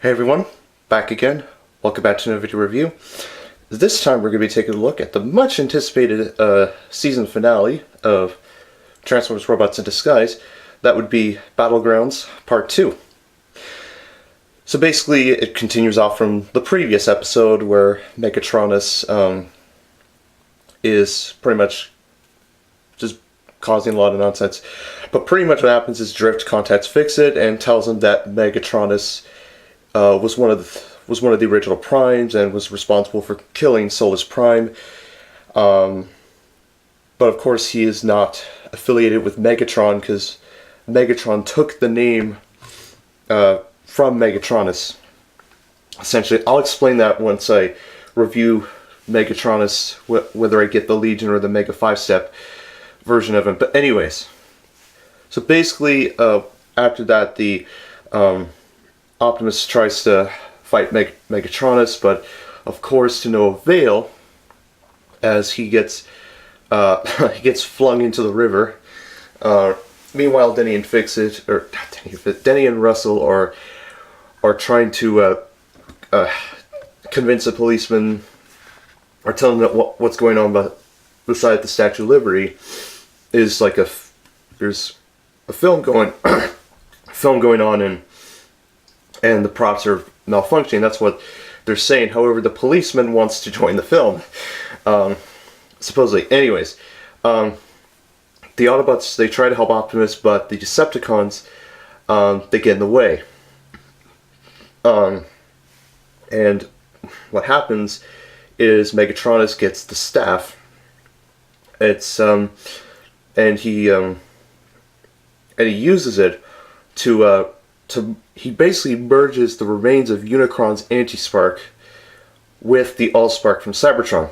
Hey everyone, back again. Welcome back to another video review. This time we're going to be taking a look at the much anticipated season finale of Transformers Robots in Disguise. That would be BattleGrounds Part 2. So basically it continues off from the previous episode where Megatronus is pretty much just causing a lot of nonsense. But pretty much what happens is Drift contacts Fix-It and tells him that Megatronus was one of the original Primes and was responsible for killing Solus Prime. But of course he is not affiliated with Megatron because Megatron took the name from Megatronus. Essentially, I'll explain that once I review Megatronus, whether I get the Legion or the Mega 5-step version of him. But anyways, so basically after that the Optimus tries to fight Megatronus, but of course to no avail, as he gets flung into the river. Meanwhile, Denny and Fix-It, or not Denny and Russell are trying to convince a policeman, or tell him that what's going on beside the Statue of Liberty is like there's a film going on and the props are malfunctioning. That's what they're saying. However, the policeman wants to join the film, supposedly. Anyways, the Autobots, they try to help Optimus, but the Decepticons, they get in the way. And what happens is Megatronus gets the staff. And he uses it he basically merges the remains of Unicron's Anti-Spark with the Allspark from Cybertron.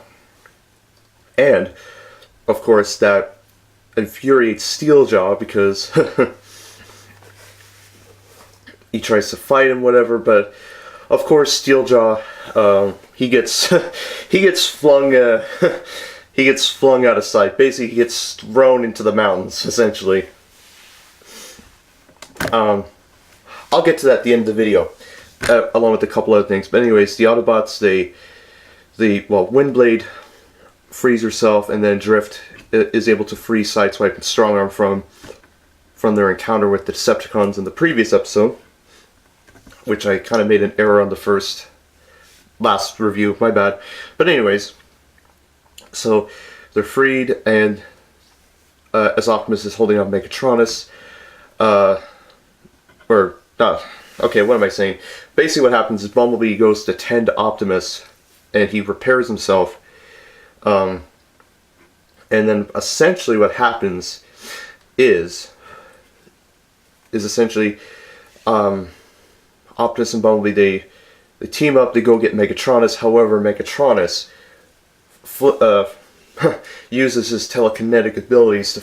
And, of course, that infuriates Steeljaw because he tries to fight him, whatever, but of course Steeljaw, he gets flung out of sight. Basically, he gets thrown into the mountains, essentially. I'll get to that at the end of the video, along with a couple other things. But anyways, the Autobots, Windblade frees herself, and then Drift is able to free Sideswipe and Strongarm from their encounter with the Decepticons in the previous episode, which I kind of made an error on the last review, my bad. But anyways, so they're freed, and as Optimus is holding up Megatronus, okay, what am I saying? Basically what happens is Bumblebee goes to tend to Optimus, and he repairs himself, and then essentially what happens is essentially Optimus and Bumblebee, they team up, they go get Megatronus. However, Megatronus uses his telekinetic abilities to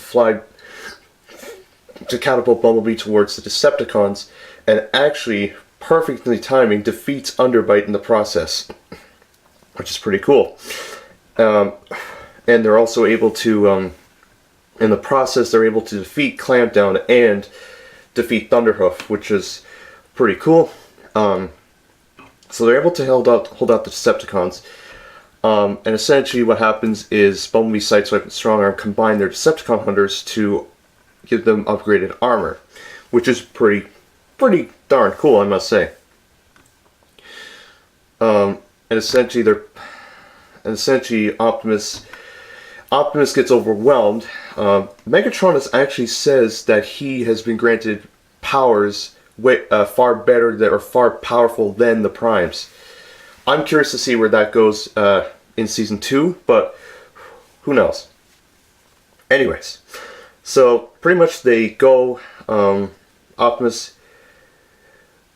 catapult Bumblebee towards the Decepticons, and actually, perfectly timing, defeats Underbite in the process, which is pretty cool. And they're also able to, in the process, they're able to defeat Clampdown and defeat Thunderhoof, which is pretty cool. So they're able to hold out the Decepticons. And essentially what happens is Bumblebee, Sideswipe, and Strongarm combine their Decepticon hunters to give them upgraded armor, which is pretty darn cool, I must say. And essentially Optimus gets overwhelmed. Megatronus actually says that he has been granted powers far better or far powerful than the Primes. I'm curious to see where that goes in Season 2, but who knows. Anyways, so pretty much they go, Optimus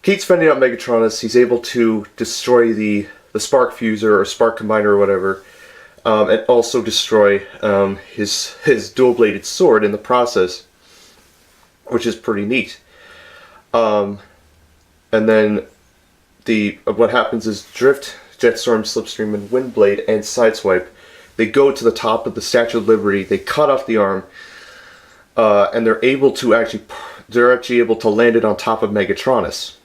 keeps fending out Megatronus. He's able to destroy the Spark Fuser or Spark Combiner or whatever, and also destroy his dual-bladed sword in the process, which is pretty neat. And then what happens is Drift, Jetstorm, Slipstream, and Windblade and Sideswipe, they go to the top of the Statue of Liberty, they cut off the arm, and they're actually able to land it on top of Megatronus.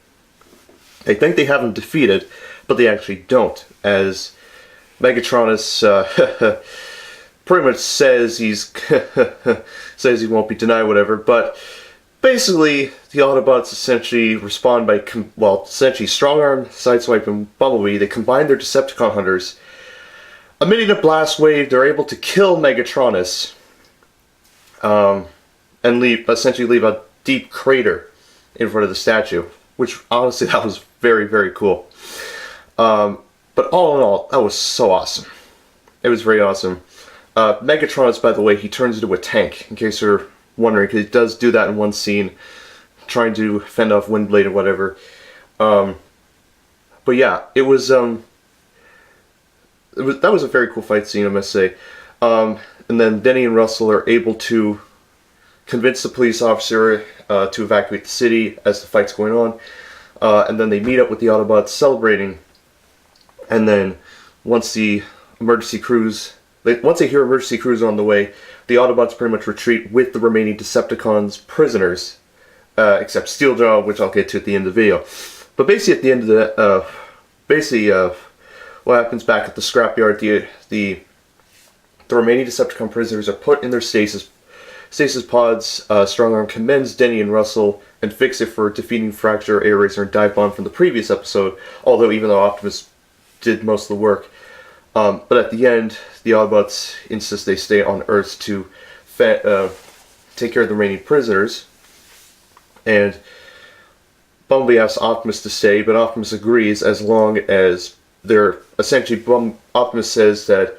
They think they have him defeated, but they actually don't, as Megatronus pretty much says says he won't be denied, whatever, but basically the Autobots essentially respond by, essentially Strongarm, Sideswipe, and Bumblebee. They combine their Decepticon hunters. Emitting a blast wave, they're able to kill Megatronus, and essentially leave a deep crater in front of the statue, which honestly that was very, very cool. But all in all, that was so awesome. It was very awesome. Megatronus, by the way, he turns into a tank, in case you're wondering, because he does do that in one scene, trying to fend off Windblade or whatever. But yeah, that was a very cool fight scene, I must say. And then Denny and Russell are able to convince the police officer to evacuate the city as the fight's going on. And then they meet up with the Autobots celebrating. And then once the emergency crews, once they hear emergency crews on the way, the Autobots pretty much retreat with the remaining Decepticons prisoners, except Steeljaw, which I'll get to at the end of the video. But basically at the end of the, what happens back at the scrapyard, the remaining Decepticon prisoners are put in their stasis pods. Strongarm commends Denny and Russell and Fix It for defeating Fracture, Air Racer, and Dive Bomb from the previous episode, although even though Optimus did most of the work. But at the end, the Autobots insist they stay on Earth to take care of the remaining prisoners. And Bumblebee asks Optimus to stay, but Optimus agrees as long as they're essentially, Optimus says that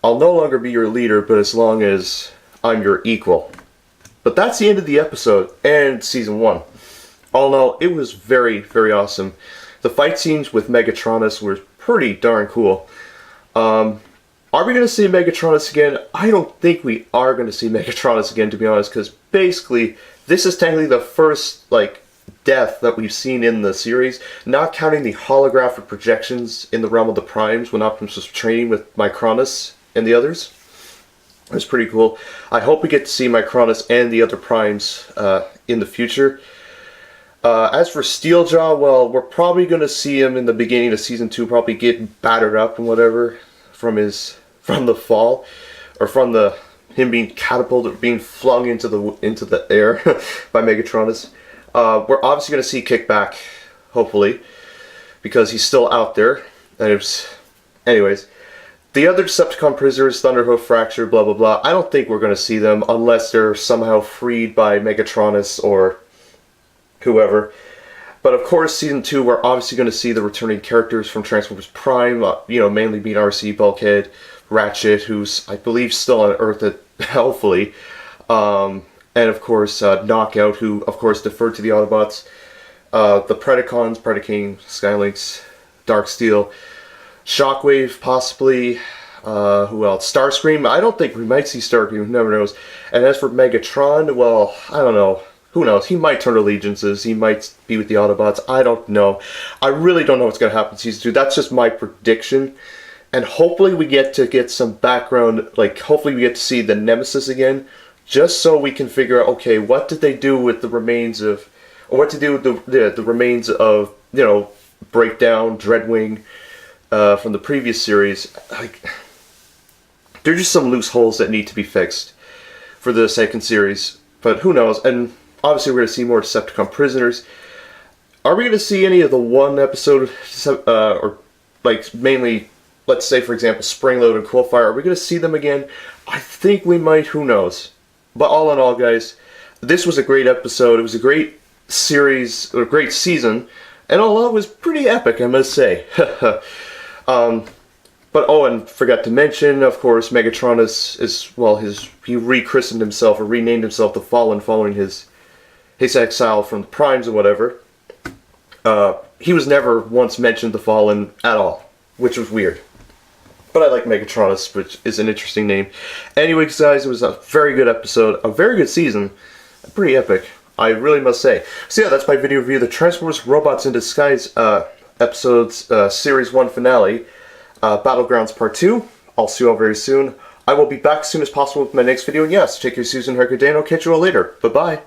I'll no longer be your leader, but as long as I'm your equal. But that's the end of the episode and Season 1. All in all, it was very, very awesome. The fight scenes with Megatronus were pretty darn cool. Are we going to see Megatronus again? I don't think we are going to see Megatronus again, to be honest, because basically, this is technically the first, death that we've seen in the series, not counting the holographic projections in the realm of the Primes when Optimus was training with Micronus and the others. It was pretty cool. I hope we get to see Micronus and the other Primes in the future. As for Steeljaw, well, we're probably going to see him in the beginning of Season 2, probably getting battered up and whatever from the fall, or from him being catapulted, being flung into the air by Megatronus. We're obviously going to see Kickback, hopefully, because he's still out there. And anyways, the other Decepticon prisoners, Thunderhoof, Fracture, blah blah blah, I don't think we're going to see them unless they're somehow freed by Megatronus or whoever. But of course, Season 2, we're obviously going to see the returning characters from Transformers Prime, mainly being RC, Bulkhead, Ratchet, who's, I believe, still on Earth, hopefully. And of course, Knockout, who, of course, deferred to the Autobots. The Predacons, Predaking, Skylynx, Darksteel, Shockwave, possibly. Who else? Starscream. I don't think we might see Starscream, who never knows. And as for Megatron, well, I don't know. Who knows? He might turn allegiances. He might be with the Autobots. I don't know. I really don't know what's going to happen in Season 2. That's just my prediction. And hopefully we get some background, hopefully we get to see the Nemesis again, just so we can figure out, okay, what did they do with the remains of, or what to do with the remains of, Breakdown, Dreadwing, from the previous series. There's just some loose holes that need to be fixed for the second series, but who knows? And obviously we're going to see more Decepticon prisoners. Are we going to see any of the one episode, or mainly, let's say for example, Springload and Quillfire, are we going to see them again? I think we might, who knows? But all in all, guys, this was a great episode. It was a great series, or a great season, and all in all, it was pretty epic, I must say. But oh, and forgot to mention, of course, Megatronus is, well, he rechristened himself, or renamed himself the Fallen following his exile from the Primes or whatever. He was never once mentioned the Fallen at all, which was weird. But I like Megatronus, which is an interesting name. Anyways, guys, it was a very good episode, a very good season, pretty epic, I really must say. So yeah, that's my video review of the Transformers Robots in Disguise episodes, Series 1 finale, BattleGrounds Part 2. I'll see you all very soon. I will be back as soon as possible with my next video, and yes, take care, Susan, have a good day, and I'll catch you all later. Bye-bye.